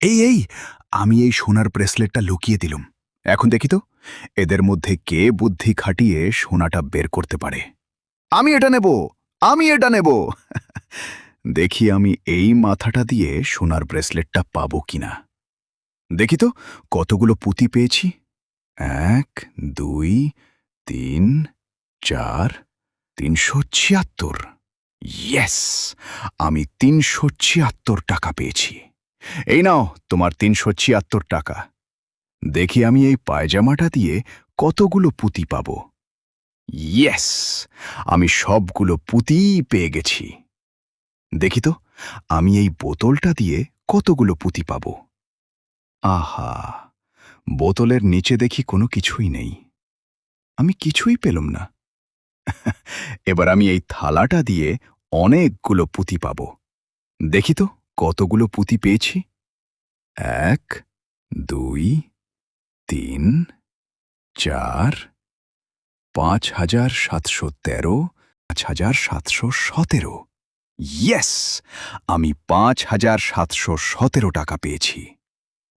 এই আমি এই সোনার ব্রেসলেটটা লুকিয়ে দিলুম। এখন দেখি তো এদের মধ্যে কে বুদ্ধি খাটিয়ে সোনাটা বের করতে পারে। আমি এটা নেব, আমি এটা নেব। দেখি আমি এই মাথাটা দিয়ে সোনার ব্রেসলেটটা পাবো কিনা। দেখি তো কতগুলো পুঁতি পেয়েছি। 1, 2, 3, 4, 376। ইয়েস, আমি 376 টাকা পেয়েছি। এই নাও তোমার 376 টাকা। দেখি আমি এই পায়জামাটা দিয়ে কতগুলো পুঁতি পাব। ইয়েস, আমি সবগুলো পুঁতি পেয়ে গেছি। দেখি তো আমি এই বোতলটা দিয়ে কতগুলো পুঁতি পাব। আহা, বোতলের নিচে দেখি কোনো কিছুই নেই। আমি কিছুই পেলাম না। এবার আমি এই থালাটা দিয়ে অনেকগুলো পুঁতি পাব। দেখি তো কতগুলো পুঁতি পেয়েছি। 1, 2, 3, 4, 5,713, 5,717। ইয়েস, আমি 5,717 টাকা পেয়েছি।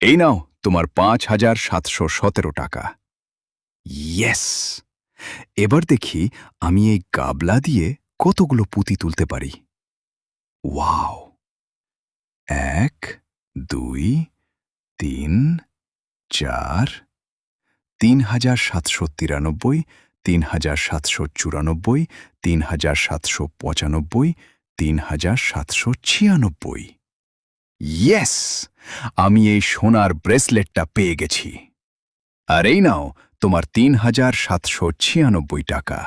এই নাও তোমার 5,717 টাকা। ইয়েস, এবার দেখি আমি এই গাবলা দিয়ে কতগুলো পুঁতি তুলতে পারি। ওয়াও! 1, 2, 3, 4, 3,793, 3,794, 3,795, 3,796। ইয়েস, আমি এই সোনার ব্রেসলেটটা পেয়ে গেছি। আর এই নাও তোমার 3,796 টাকা।